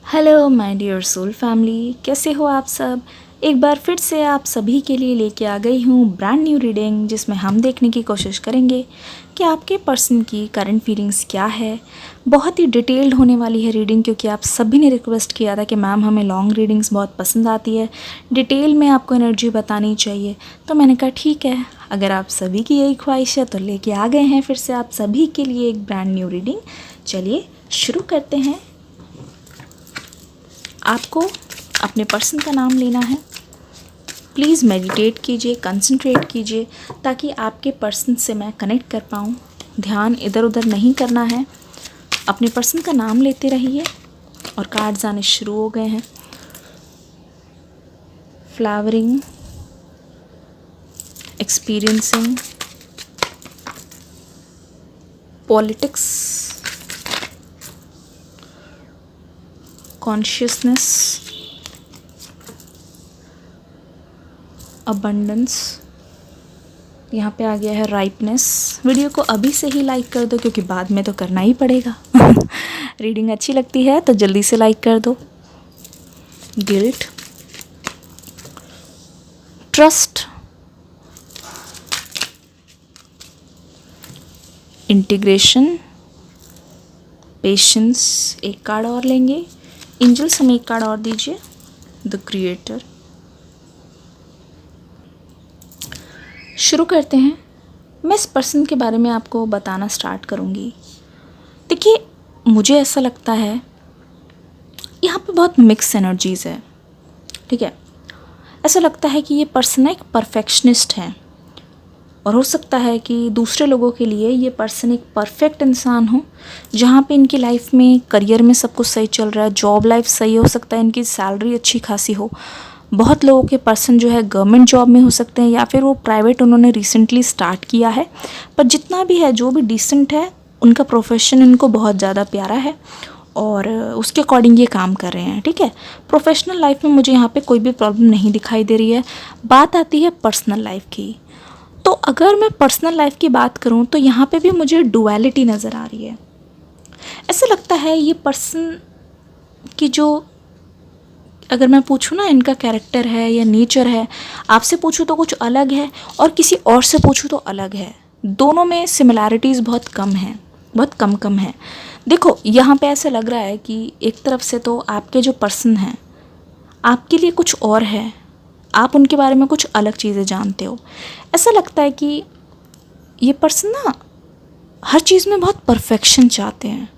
Hello my dear soul family, कैसे हो आप सब। एक बार फिर से आप सभी के लिए लेके आ गई हूँ ब्रांड न्यू रीडिंग, जिसमें हम देखने की कोशिश करेंगे कि आपके पर्सन की करंट फीलिंग्स क्या है। बहुत ही डिटेल्ड होने वाली है रीडिंग, क्योंकि आप सभी ने रिक्वेस्ट किया था कि मैम हमें लॉन्ग रीडिंग्स बहुत पसंद आती है, डिटेल में आपको एनर्जी बतानी चाहिए। तो मैंने कहा ठीक है, अगर आप सभी की यही ख्वाहिश है तो लेके आ गए हैं फिर से आप सभी के लिए एक ब्रांड न्यू रीडिंग। चलिए शुरू करते हैं। आपको अपने पर्सन का नाम लेना है। प्लीज़ मेडिटेट कीजिए, कंसंट्रेट कीजिए, ताकि आपके पर्सन से मैं कनेक्ट कर पाऊँ। ध्यान इधर उधर नहीं करना है, अपने पर्सन का नाम लेते रहिए। और कार्ड्स आने शुरू हो गए हैं। Flowering, experiencing, politics, consciousness, abundance, यहाँ पे आ गया है राइपनेस। वीडियो को अभी से ही लाइक कर दो, क्योंकि बाद में तो करना ही पड़ेगा। रीडिंग अच्छी लगती है तो जल्दी से लाइक कर दो। Guilt, trust, integration, patience. एक कार्ड और लेंगे। एंजल्स हमें एक कार्ड और दीजिए। The creator. शुरू करते हैं। मैं इस पर्सन के बारे में आपको बताना स्टार्ट करूँगी। देखिए, मुझे ऐसा लगता है यहाँ पे बहुत मिक्स एनर्जीज़ है, ठीक है। ऐसा लगता है कि ये पर्सन एक परफेक्शनिस्ट है, और हो सकता है कि दूसरे लोगों के लिए ये पर्सन एक परफेक्ट इंसान हो, जहाँ पे इनकी लाइफ में, करियर में सब कुछ सही चल रहा है, जॉब लाइफ सही हो सकता है, इनकी सैलरी अच्छी खासी हो। बहुत लोगों के पर्सन जो है गवर्नमेंट जॉब में हो सकते हैं, या फिर वो प्राइवेट उन्होंने रिसेंटली स्टार्ट किया है। पर जितना भी है, जो भी डिसेंट है, उनका प्रोफेशन इनको बहुत ज़्यादा प्यारा है और उसके अकॉर्डिंग ये काम कर रहे हैं, ठीक है। प्रोफेशनल लाइफ में मुझे यहाँ पे कोई भी प्रॉब्लम नहीं दिखाई दे रही है। बात आती है पर्सनल लाइफ की। तो अगर मैं पर्सनल लाइफ की बात करूँ तो यहाँ पे भी मुझे डुअलिटी नज़र आ रही है। ऐसा लगता है ये पर्सन की जो, अगर मैं पूछूँ ना, इनका कैरेक्टर है या नेचर है, आपसे पूछूँ तो कुछ अलग है और किसी और से पूछूँ तो अलग है। दोनों में सिमिलैरिटीज़ बहुत कम हैं, बहुत कम है। देखो, यहाँ पे ऐसा लग रहा है कि एक तरफ से तो आपके जो पर्सन हैं आपके लिए कुछ और है, आप उनके बारे में कुछ अलग चीज़ें जानते हो। ऐसा लगता है कि ये पर्सन ना हर चीज़ में बहुत परफेक्शन चाहते हैं।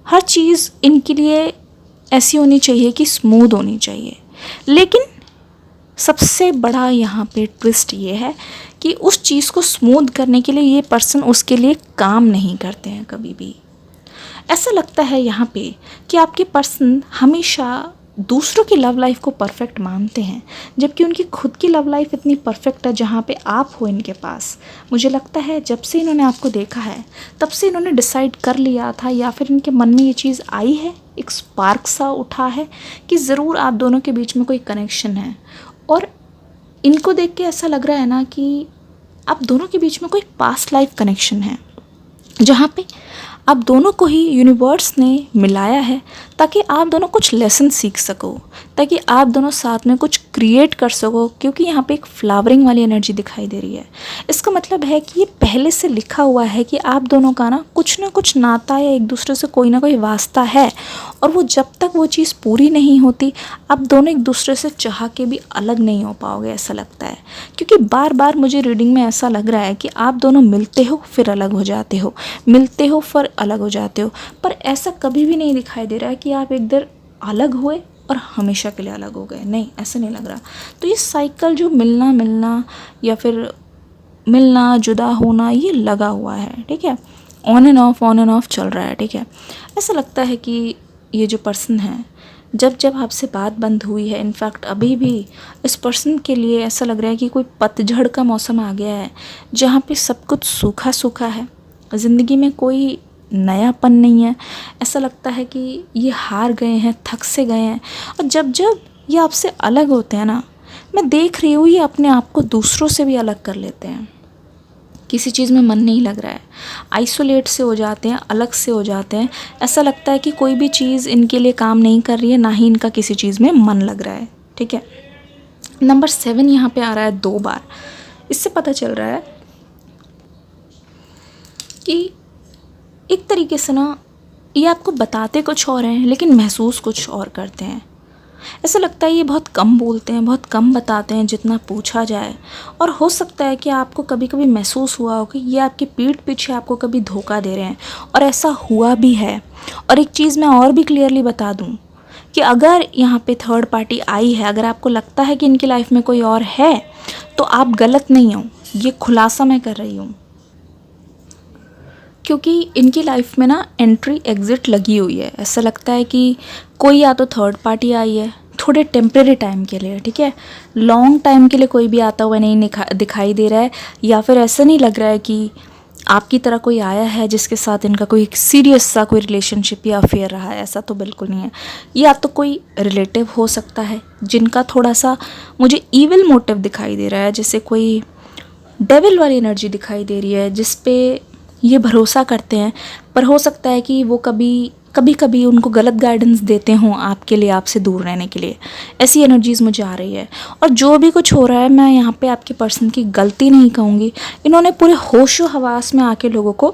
हर चीज़ इनके लिए ऐसी होनी चाहिए कि स्मूथ होनी चाहिए। लेकिन सबसे बड़ा यहाँ पे ट्विस्ट ये है कि उस चीज़ को स्मूथ करने के लिए ये पर्सन उसके लिए काम नहीं करते हैं कभी भी। ऐसा लगता है यहाँ पे कि आपके पर्सन हमेशा दूसरों की लव लाइफ को परफेक्ट मानते हैं, जबकि उनकी खुद की लव लाइफ इतनी परफेक्ट है जहाँ पे आप हो इनके पास। मुझे लगता है जब से इन्होंने आपको देखा है तब से इन्होंने डिसाइड कर लिया था, या फिर इनके मन में ये चीज़ आई है, एक स्पार्क सा उठा है कि ज़रूर आप दोनों के बीच में कोई कनेक्शन है। और इनको देख के ऐसा लग रहा है ना कि आप दोनों के बीच में कोई पास्ट लाइफ कनेक्शन है, जहाँ पे आप दोनों को ही यूनिवर्स ने मिलाया है ताकि आप दोनों कुछ लेसन सीख सको, ताकि आप दोनों साथ में कुछ क्रिएट कर सको। क्योंकि यहाँ पे एक फ्लावरिंग वाली एनर्जी दिखाई दे रही है। इसका मतलब है कि ये पहले से लिखा हुआ है कि आप दोनों का ना कुछ नाता या एक दूसरे से कोई ना कोई वास्ता है, और वो जब तक वो चीज़ पूरी नहीं होती आप दोनों एक दूसरे से चाह के भी अलग नहीं हो पाओगे, ऐसा लगता है। क्योंकि बार बार मुझे रीडिंग में ऐसा लग रहा है कि आप दोनों मिलते हो फिर अलग हो जाते हो, मिलते हो फिर अलग हो जाते हो, पर ऐसा कभी भी नहीं दिखाई दे रहा है कि आप एकदर अलग हुए और हमेशा के लिए अलग हो गए। नहीं, ऐसा नहीं लग रहा। तो ये साइकिल जो मिलना या फिर मिलना जुदा होना, ये लगा हुआ है, ठीक है। ऑन एंड ऑफ चल रहा है, ठीक है। ऐसा लगता है कि ये जो पर्सन है, जब आपसे बात बंद हुई है, इनफैक्ट अभी भी इस पर्सन के लिए ऐसा लग रहा है कि कोई पतझड़ का मौसम आ गया है, जहाँ पे सब कुछ सूखा सूखा है, ज़िंदगी में कोई नयापन नहीं है। ऐसा लगता है कि ये हार गए हैं, थक से गए हैं। और जब ये आपसे अलग होते हैं ना, मैं देख रही हूँ ये अपने आप को दूसरों से भी अलग कर लेते हैं। किसी चीज़ में मन नहीं लग रहा है, आइसोलेट से हो जाते हैं, अलग से हो जाते हैं। ऐसा लगता है कि कोई भी चीज़ इनके लिए काम नहीं कर रही है, ना ही इनका किसी चीज़ में मन लग रहा है। ठीक है, नंबर 7 यहाँ पे आ रहा है 2 बार। इससे पता चल रहा है कि एक तरीके से ना ये आपको बताते कुछ और हैं लेकिन महसूस कुछ और करते हैं। ऐसा लगता है ये बहुत कम बोलते हैं, बहुत कम बताते हैं जितना पूछा जाए। और हो सकता है कि आपको कभी कभी महसूस हुआ हो कि ये आपकी पीठ पीछे आपको कभी धोखा दे रहे हैं, और ऐसा हुआ भी है। और एक चीज़ मैं और भी क्लियरली बता दूं कि अगर यहाँ पे थर्ड पार्टी आई है, अगर आपको लगता है कि इनकी लाइफ में कोई और है, तो आप गलत नहीं हो। ये खुलासा मैं कर रही हूँ, क्योंकि इनकी लाइफ में ना एंट्री एग्ज़िट लगी हुई है। ऐसा लगता है कि कोई या तो थर्ड पार्टी आई है थोड़े टेम्परेरी टाइम के लिए, ठीक है, लॉन्ग टाइम के लिए कोई भी आता हुआ नहीं दिखाई दे रहा है। या फिर ऐसा नहीं लग रहा है कि आपकी तरह कोई आया है जिसके साथ इनका कोई सीरियस सा कोई रिलेशनशिप या अफेयर रहा है, ऐसा तो बिल्कुल नहीं है। या तो कोई रिलेटिव हो सकता है जिनका थोड़ा सा मुझे ईविल मोटिव दिखाई दे रहा है, जैसे कोई डेविल वाली एनर्जी दिखाई दे रही है जिस पे ये भरोसा करते हैं। पर हो सकता है कि वो कभी कभी उनको गलत गाइडेंस देते हों आपके लिए, आपसे दूर रहने के लिए। ऐसी एनर्जीज़ मुझे आ रही है। और जो भी कुछ हो रहा है, मैं यहाँ पे आपके पर्सन की गलती नहीं कहूँगी। इन्होंने पूरे होशो हवास में आके लोगों को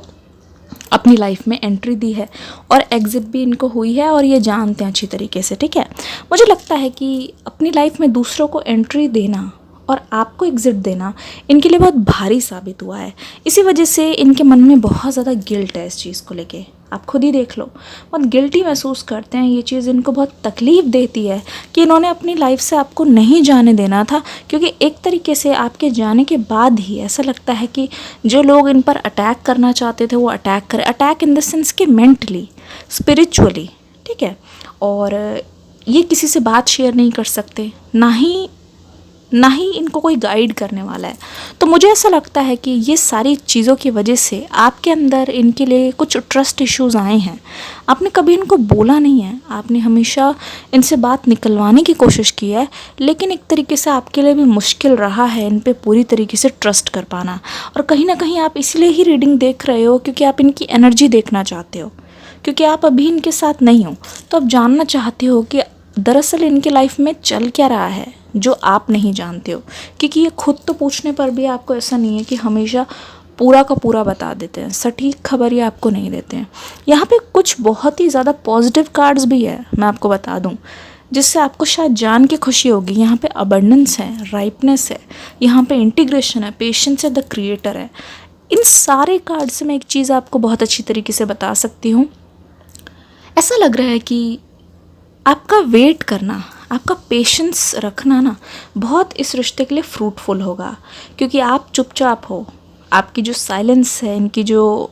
अपनी लाइफ में एंट्री दी है और एग्ज़िट भी इनको हुई है, और ये जानते हैं अच्छी तरीके से। ठीक है, मुझे लगता है कि अपनी लाइफ में दूसरों को एंट्री देना और आपको एग्ज़िट देना इनके लिए बहुत भारी साबित हुआ है। इसी वजह से इनके मन में बहुत ज़्यादा गिल्ट है इस चीज़ को लेके। आप खुद ही देख लो, बहुत गिल्टी महसूस करते हैं। ये चीज़ इनको बहुत तकलीफ़ देती है कि इन्होंने अपनी लाइफ से आपको नहीं जाने देना था, क्योंकि एक तरीके से आपके जाने के बाद ही ऐसा लगता है कि जो लोग इन पर अटैक करना चाहते थे वो अटैक करें। अटैक इन द सेंस कि मेंटली, स्पिरिचुअली। ठीक है, और ये किसी से बात शेयर नहीं कर सकते, ना ही इनको कोई गाइड करने वाला है। तो मुझे ऐसा लगता है कि ये सारी चीज़ों की वजह से आपके अंदर इनके लिए कुछ ट्रस्ट इश्यूज़ आए हैं। आपने कभी इनको बोला नहीं है, आपने हमेशा इनसे बात निकलवाने की कोशिश की है, लेकिन एक तरीके से आपके लिए भी मुश्किल रहा है इन पे पूरी तरीके से ट्रस्ट कर पाना। और कहीं ना कहीं आप इसलिए ही रीडिंग देख रहे हो क्योंकि आप इनकी एनर्जी देखना चाहते हो, क्योंकि आप अभी इनके साथ नहीं हो। तो आप जानना चाहते हो कि दरअसल इनके लाइफ में चल क्या रहा है जो आप नहीं जानते हो। क्योंकि ये खुद तो पूछने पर भी आपको ऐसा नहीं है कि हमेशा पूरा का पूरा बता देते हैं, सटीक खबर ये आपको नहीं देते हैं। यहाँ पे कुछ बहुत ही ज़्यादा पॉजिटिव कार्ड्स भी है, मैं आपको बता दूँ, जिससे आपको शायद जान के खुशी होगी। यहाँ पे अबंडेंस है, राइपनेस है, यहाँ पे इंटीग्रेशन है, पेशेंस है, द क्रिएटर है। इन सारे कार्ड से मैं एक चीज़ आपको बहुत अच्छी तरीके से बता सकती हूँ। ऐसा लग रहा है कि आपका वेट करना, आपका पेशेंस रखना ना बहुत इस रिश्ते के लिए फ्रूटफुल होगा, क्योंकि आप चुपचाप हो। आपकी जो साइलेंस है, इनकी जो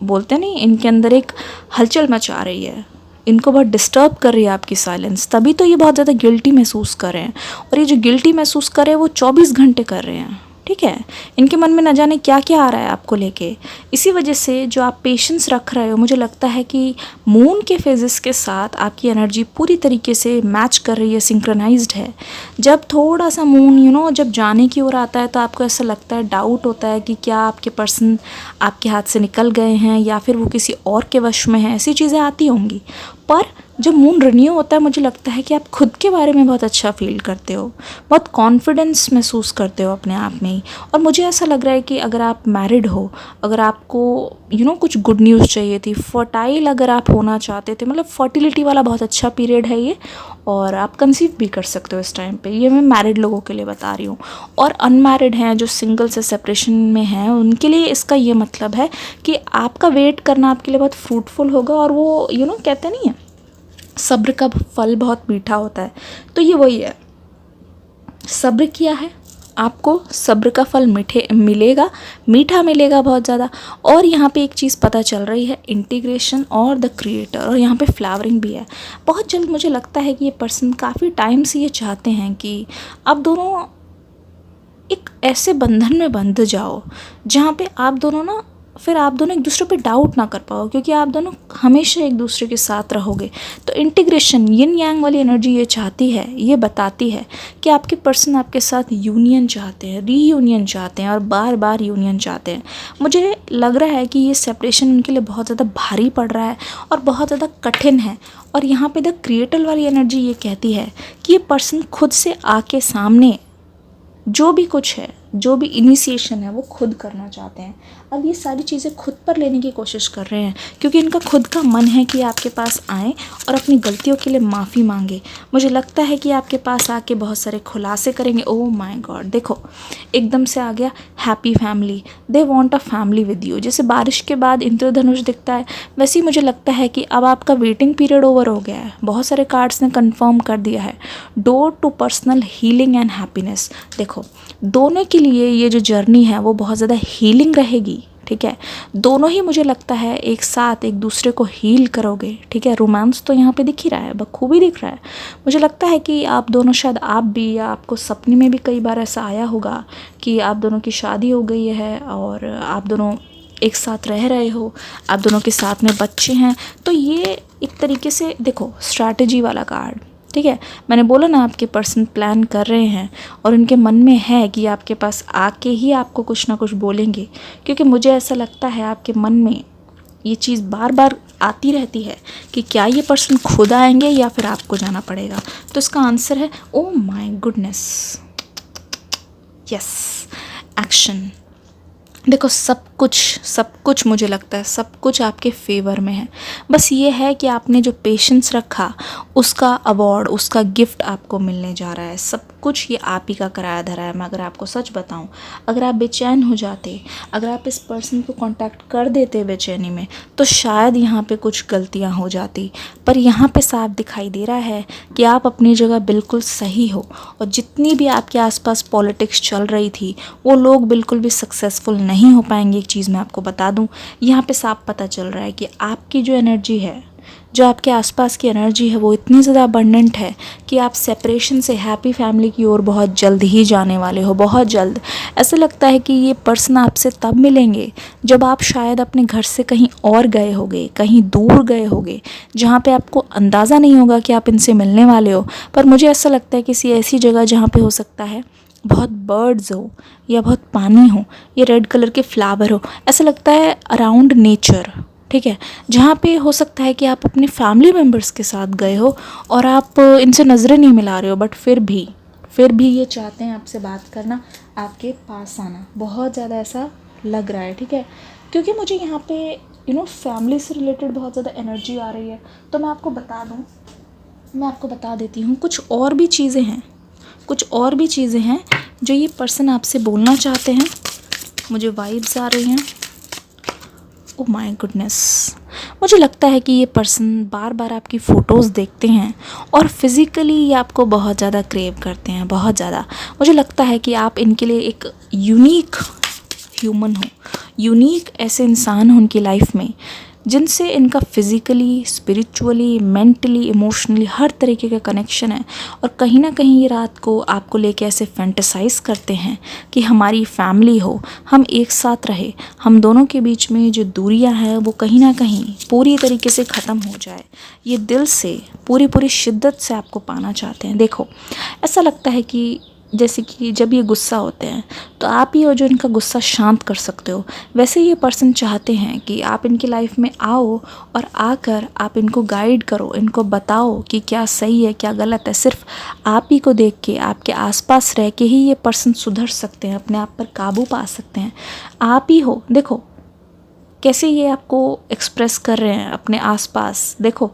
बोलते हैं नहीं, इनके अंदर एक हलचल मचा रही है, इनको बहुत डिस्टर्ब कर रही है आपकी साइलेंस। तभी तो ये बहुत ज़्यादा गिल्टी महसूस कर रहे हैं, और ये जो गिल्टी महसूस कर रहे हैं वो 24 घंटे कर रहे हैं। ठीक है, इनके मन में न जाने क्या क्या आ रहा है आपको लेके। इसी वजह से जो आप पेशेंस रख रहे हो, मुझे लगता है कि मून के फेजेस के साथ आपकी एनर्जी पूरी तरीके से मैच कर रही है, सिंक्रोनाइज्ड है। जब थोड़ा सा मून जब जाने की ओर आता है तो आपको ऐसा लगता है, डाउट होता है कि क्या आपके पर्सन आपके हाथ से निकल गए हैं या फिर वो किसी और के वश में है। ऐसी चीज़ें आती होंगी। पर जब मून रिन्यू होता है, मुझे लगता है कि आप खुद के बारे में बहुत अच्छा फील करते हो, बहुत कॉन्फिडेंस महसूस करते हो अपने आप में ही। और मुझे ऐसा लग रहा है कि अगर आप मैरिड हो, अगर आपको कुछ गुड न्यूज़ चाहिए थी, फर्टाइल अगर आप होना चाहते थे, मतलब फर्टिलिटी वाला बहुत अच्छा पीरियड है ये, और आप कंसीव भी कर सकते हो इस टाइम पे। ये मैं मैरिड लोगों के लिए बता रही हूँ। और अनमैरिड हैं, जो सिंगल से सेपरेशन में हैं, उनके लिए इसका ये मतलब है कि आपका वेट करना आपके लिए बहुत फ्रूटफुल होगा। और वो कहते नहीं है, सब्र का फल बहुत मीठा होता है, तो ये वही है। सब्र किया है, आपको सब्र का फल मिलेगा, मीठा मिलेगा बहुत ज़्यादा। और यहाँ पे एक चीज़ पता चल रही है, इंटीग्रेशन और द क्रिएटर, और यहाँ पे फ्लावरिंग भी है। बहुत जल्द मुझे लगता है कि ये पर्सन काफ़ी टाइम से ये चाहते हैं कि आप दोनों एक ऐसे बंधन में बंध जाओ जहाँ पे आप दोनों ना फिर आप दोनों एक दूसरे पे डाउट ना कर पाओ, क्योंकि आप दोनों हमेशा एक दूसरे के साथ रहोगे। तो इंटीग्रेशन, यिन यांग वाली एनर्जी ये चाहती है, ये बताती है कि आपके पर्सन आपके साथ यूनियन चाहते हैं, रीयूनियन चाहते हैं और बार बार यूनियन चाहते हैं। मुझे लग रहा है कि ये सेपरेशन उनके लिए बहुत ज़्यादा भारी पड़ रहा है और बहुत ज़्यादा कठिन है। और यहाँ पे द क्रिएटर वाली एनर्जी ये कहती है कि ये पर्सन खुद से आके सामने जो भी कुछ है, जो भी इनिशिएशन है वो खुद करना चाहते हैं। अब ये सारी चीज़ें खुद पर लेने की कोशिश कर रहे हैं, क्योंकि इनका खुद का मन है कि आपके पास आएँ और अपनी गलतियों के लिए माफ़ी मांगे। मुझे लगता है कि आपके पास आके बहुत सारे खुलासे करेंगे। ओह माय गॉड, देखो एकदम से आ गया happy family, they want a family with you. जैसे बारिश के बाद इंद्रधनुष दिखता है, वैसे ही मुझे लगता है कि अब आपका वेटिंग पीरियड ओवर हो गया है। बहुत सारे कार्ड्स ने कंफर्म कर दिया है door to personal healing and happiness. देखो दोनों के लिए ये जो जर्नी है वो बहुत ज़्यादा हीलिंग रहेगी, ठीक है। दोनों ही मुझे लगता है एक साथ एक दूसरे को हील करोगे, ठीक है। रोमांस तो यहाँ पे दिख ही रहा है, बखूबी दिख रहा है। मुझे लगता है कि आप दोनों, शायद आप भी, या आपको सपने में भी कई बार ऐसा आया होगा कि आप दोनों की शादी हो गई है और आप दोनों एक साथ रह रहे हो, आप दोनों के साथ में बच्चे हैं। तो ये एक तरीके से देखो स्ट्रैटेजी वाला कार्ड, ठीक है। मैंने बोला ना आपके पर्सन प्लान कर रहे हैं और उनके मन में है कि आपके पास आके ही आपको कुछ ना कुछ बोलेंगे, क्योंकि मुझे ऐसा लगता है आपके मन में ये चीज़ बार बार आती रहती है कि क्या ये पर्सन खुद आएंगे या फिर आपको जाना पड़ेगा। तो इसका आंसर है oh my goodness, yes, action. देखो सब कुछ मुझे लगता है सब कुछ आपके फेवर में है। बस ये है कि आपने जो पेशेंस रखा उसका अवार्ड, उसका गिफ्ट आपको मिलने जा रहा है। सब कुछ ये आप ही का कराया धरा है। मैं अगर आपको सच बताऊं, अगर आप बेचैन हो जाते, अगर आप इस पर्सन को कांटेक्ट कर देते बेचैनी में, तो शायद यहाँ पे कुछ गलतियाँ हो जाती। पर यहाँ पे साफ दिखाई दे रहा है कि आप अपनी जगह बिल्कुल सही हो और जितनी भी आपके आसपास पॉलिटिक्स चल रही थी वो लोग बिल्कुल भी सक्सेसफुल नहीं हो पाएंगे। एक चीज़ मैं आपको बता दूं, यहाँ पे साफ पता चल रहा है कि आपकी जो एनर्जी है, जो आपके आसपास की एनर्जी है, वो इतनी ज़्यादा अबंडेंट है कि आप सेपरेशन से हैप्पी फैमिली की ओर बहुत जल्द ही जाने वाले हो, बहुत जल्द। ऐसा लगता है कि ये पर्सन आपसे तब मिलेंगे जब आप शायद अपने घर से कहीं और गए होगे, कहीं दूर गए होगे, जहाँ पे आपको अंदाज़ा नहीं होगा कि आप इनसे मिलने वाले हो। पर मुझे ऐसा लगता है किसी ऐसी जगह जहाँ पे हो सकता है बहुत बर्ड्स हो या बहुत पानी हो या रेड कलर के फ्लावर हो, ऐसा लगता है अराउंड नेचर, ठीक है। जहाँ पे हो सकता है कि आप अपने फैमिली मेम्बर्स के साथ गए हो और आप इनसे नज़रें नहीं मिला रहे हो, बट फिर भी ये चाहते हैं आपसे बात करना, आपके पास आना। बहुत ज़्यादा ऐसा लग रहा है, ठीक है। क्योंकि मुझे यहाँ पे फैमिली से रिलेटेड बहुत ज़्यादा एनर्जी आ रही है। तो मैं आपको बता दूँ, मैं आपको बता देती हूँ, कुछ और भी चीज़ें हैं जो ये पर्सन आपसे बोलना चाहते हैं। मुझे वाइब्स आ रही हैं। ओह माय गुडनेस, मुझे लगता है कि ये पर्सन बार बार आपकी फ़ोटोज़ देखते हैं और फिज़िकली ये आपको बहुत ज़्यादा क्रेव करते हैं, बहुत ज़्यादा। मुझे लगता है कि आप इनके लिए एक यूनिक ह्यूमन हो, यूनिक ऐसे इंसान हो उनकी लाइफ में जिनसे इनका फिज़िकली, स्पिरिचुअली, मेंटली, इमोशनली हर तरीके का कनेक्शन है। और कहीं ना कहीं ये रात को आपको लेके ऐसे फैंटेसाइज़ करते हैं कि हमारी फैमिली हो, हम एक साथ रहे, हम दोनों के बीच में जो दूरियां हैं वो कहीं ना कहीं पूरी तरीके से ख़त्म हो जाए। ये दिल से पूरी शिद्दत से आपको पाना चाहते हैं। देखो ऐसा लगता है कि जैसे कि जब ये गुस्सा होते हैं तो आप ही हो जो इनका गुस्सा शांत कर सकते हो, वैसे ये पर्सन चाहते हैं कि आप इनकी लाइफ में आओ और आकर आप इनको गाइड करो, इनको बताओ कि क्या सही है क्या गलत है। सिर्फ आप ही को देख के, आपके आसपास रह के ही ये पर्सन सुधर सकते हैं, अपने आप पर काबू पा सकते हैं। आप ही हो। देखो कैसे ये आपको एक्सप्रेस कर रहे हैं अपने आसपास। देखो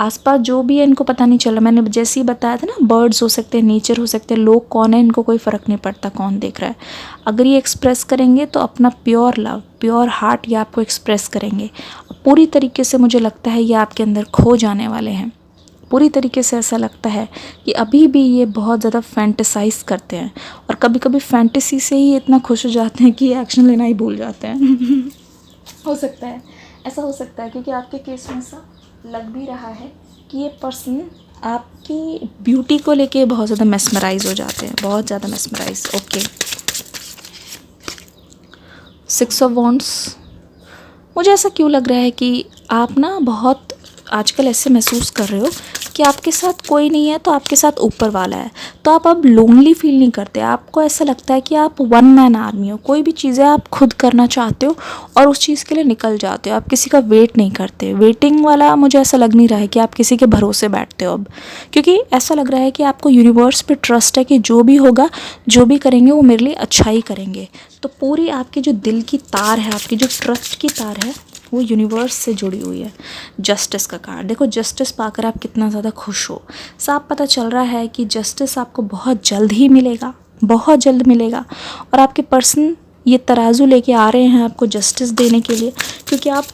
आसपास जो भी है इनको पता नहीं चला। मैंने जैसे ही बताया था ना, बर्ड्स हो सकते हैं, नेचर हो सकते हैं, लोग कौन है इनको कोई फ़र्क नहीं पड़ता कौन देख रहा है। अगर ये एक्सप्रेस करेंगे तो अपना प्योर लव, प्योर हार्ट ये आपको एक्सप्रेस करेंगे। पूरी तरीके से मुझे लगता है ये आपके अंदर खो जाने वाले हैं। पूरी तरीके से ऐसा लगता है कि अभी भी ये बहुत ज़्यादा फैंटेसाइज करते हैं और कभी कभी फैंटेसी से ही इतना खुश हो जाते हैं कि एक्शन लेना ही भूल जाते हैं। हो सकता है, ऐसा हो सकता है, क्योंकि आपके केस में ऐसा लग भी रहा है कि ये पर्सन आपकी ब्यूटी को लेके बहुत ज़्यादा मेस्मराइज हो जाते हैं, बहुत ज़्यादा मेस्मराइज। ओके, 6 ऑफ वॉन्ड्स, मुझे ऐसा क्यों लग रहा है कि आप ना बहुत आजकल ऐसे महसूस कर रहे हो कि आपके साथ कोई नहीं है तो आपके साथ ऊपर वाला है, तो आप अब लोनली फील नहीं करते। आपको ऐसा लगता है कि आप वन मैन आर्मी हो, कोई भी चीज़ें आप खुद करना चाहते हो और उस चीज़ के लिए निकल जाते हो। आप किसी का वेट नहीं करते। वेटिंग वाला मुझे ऐसा लग नहीं रहा है कि आप किसी के भरोसे बैठते हो अब, क्योंकि ऐसा लग रहा है कि आपको यूनिवर्स पे ट्रस्ट है कि जो भी होगा, जो भी करेंगे वो मेरे लिए अच्छा ही करेंगे। तो पूरी आपकी जो दिल की तार है, आपकी जो ट्रस्ट की तार है, वो यूनिवर्स से जुड़ी हुई है। जस्टिस का कार्ड देखो, जस्टिस पाकर आप कितना ज़्यादा खुश हो। साफ पता चल रहा है कि जस्टिस आपको बहुत जल्द ही मिलेगा, बहुत जल्द मिलेगा। और आपके पर्सन ये तराजू लेके आ रहे हैं आपको जस्टिस देने के लिए, क्योंकि आप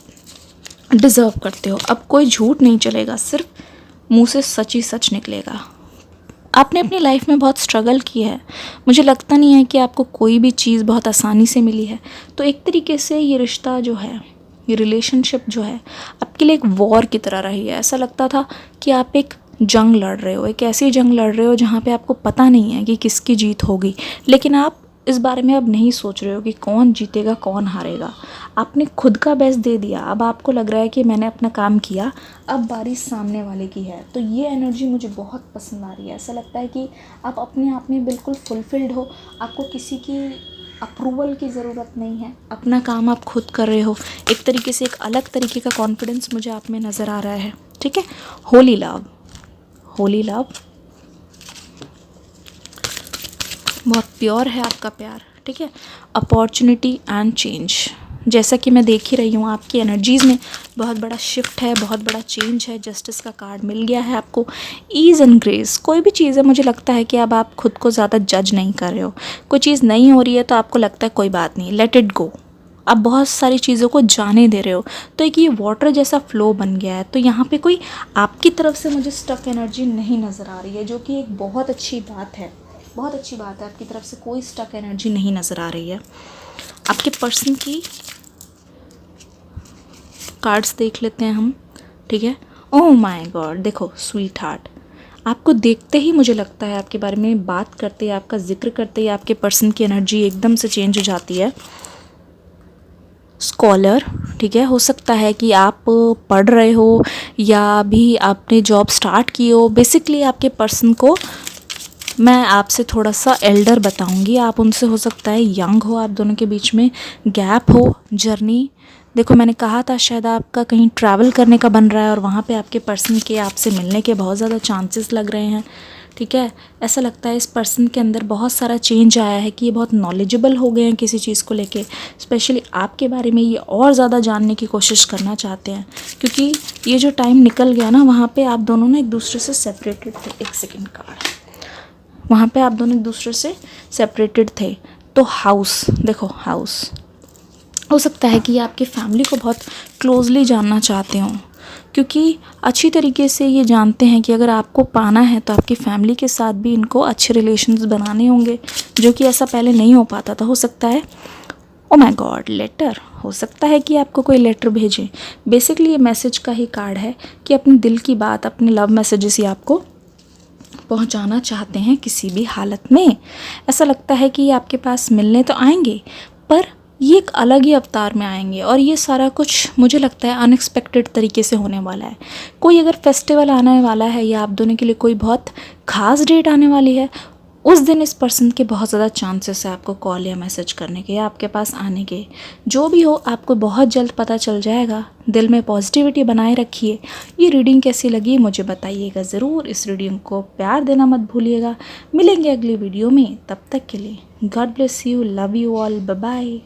डिज़र्व करते हो। अब कोई झूठ नहीं चलेगा, सिर्फ मुंह से सच ही सच निकलेगा। आपने अपनी लाइफ में बहुत स्ट्रगल किया है। मुझे लगता नहीं है कि आपको कोई भी चीज़ बहुत आसानी से मिली है। तो एक तरीके से ये रिश्ता जो है, ये रिलेशनशिप जो है, आपके लिए एक वॉर की तरह रही है। ऐसा लगता था कि आप एक जंग लड़ रहे हो, एक ऐसी जंग लड़ रहे हो जहाँ पे आपको पता नहीं है कि किसकी जीत होगी। लेकिन आप इस बारे में अब नहीं सोच रहे हो कि कौन जीतेगा कौन हारेगा। आपने खुद का बेस्ट दे दिया। अब आपको लग रहा है कि मैंने अपना काम किया, अब बारी सामने वाले की है। तो ये एनर्जी मुझे बहुत पसंद आ रही है। ऐसा लगता है कि आप अपने आप में बिल्कुल फुलफिल्ड हो, आपको किसी की अप्रूवल की ज़रूरत नहीं है, अपना काम आप खुद कर रहे हो। एक तरीके से एक अलग तरीके का कॉन्फिडेंस मुझे आप में नज़र आ रहा है। ठीक है, होली लव, होली लव, बहुत प्योर है आपका प्यार। ठीक है, अपॉर्चुनिटी एंड चेंज, जैसा कि मैं देख ही रही हूँ आपकी एनर्जीज़ में बहुत बड़ा शिफ्ट है, बहुत बड़ा चेंज है। जस्टिस का कार्ड मिल गया है आपको। ईज़ एंड ग्रेस, कोई भी चीज़ है, मुझे लगता है कि अब आप खुद को ज़्यादा जज नहीं कर रहे हो। कोई चीज़ नहीं हो रही है तो आपको लगता है कोई बात नहीं, लेट इट गो। आप बहुत सारी चीज़ों को जाने दे रहे हो। तो एक ये वाटर जैसा फ्लो बन गया है। तो यहाँ पे कोई आपकी तरफ से मुझे स्टक एनर्जी नहीं नज़र आ रही है, जो कि एक बहुत अच्छी बात है। बहुत अच्छी बात है, आपकी तरफ से कोई स्टक एनर्जी नहीं नज़र आ रही है। आपके पर्सन की कार्ड्स देख लेते हैं हम। ठीक है, ओह माय गॉड, देखो स्वीट हार्ट। आपको देखते ही मुझे लगता है, आपके बारे में बात करते ही, आपका जिक्र करते ही आपके पर्सन की एनर्जी एकदम से चेंज हो जाती है। स्कॉलर, ठीक है, हो सकता है कि आप पढ़ रहे हो या अभी आपने जॉब स्टार्ट की हो। बेसिकली आपके पर्सन को मैं आपसे थोड़ा सा एल्डर बताऊंगी। आप उनसे हो सकता है यंग हो, आप दोनों के बीच में गैप हो। जर्नी देखो, मैंने कहा था शायद आपका कहीं ट्रैवल करने का बन रहा है और वहाँ पे आपके पर्सन के आपसे मिलने के बहुत ज़्यादा चांसेस लग रहे हैं। ठीक है, ऐसा लगता है इस पर्सन के अंदर बहुत सारा चेंज आया है कि ये बहुत नॉलेजेबल हो गए हैं किसी चीज़ को लेके। स्पेशली आपके बारे में ये और ज़्यादा जानने की कोशिश करना चाहते हैं, क्योंकि ये जो टाइम निकल गया ना, वहाँ पे आप दोनों ना एक दूसरे से सेपरेटेड थे। एक सेकेंड कार्ड, वहाँ पे आप दोनों एक दूसरे से सेपरेटेड थे। तो हाउस देखो, हाउस हो सकता है कि आपकी फैमिली को बहुत क्लोजली जानना चाहते हो, क्योंकि अच्छी तरीके से ये जानते हैं कि अगर आपको पाना है तो आपकी फैमिली के साथ भी इनको अच्छे रिलेशंस बनाने होंगे, जो कि ऐसा पहले नहीं हो पाता था। हो सकता है, ओ माय गॉड, लेटर, हो सकता है कि आपको कोई लेटर भेजें। बेसिकली ये मैसेज का ही कार्ड है कि अपने दिल की बात, अपने लव मैसेजेस ही आपको पहुंचाना चाहते हैं किसी भी हालत में। ऐसा लगता है कि ये आपके पास मिलने तो आएंगे, पर ये एक अलग ही अवतार में आएंगे। और ये सारा कुछ मुझे लगता है अनएक्सपेक्टेड तरीके से होने वाला है। कोई अगर फेस्टिवल आने वाला है या आप दोनों के लिए कोई बहुत ख़ास डेट आने वाली है, उस दिन इस पर्सन के बहुत ज़्यादा चांसेस है आपको कॉल या मैसेज करने के या आपके पास आने के। जो भी हो, आपको बहुत जल्द पता चल जाएगा। दिल में पॉजिटिविटी बनाए रखिए। ये रीडिंग कैसी लगी मुझे बताइएगा ज़रूर। इस रीडिंग को प्यार देना मत भूलिएगा। मिलेंगे अगली वीडियो में, तब तक के लिए God bless you, love you all, bye bye.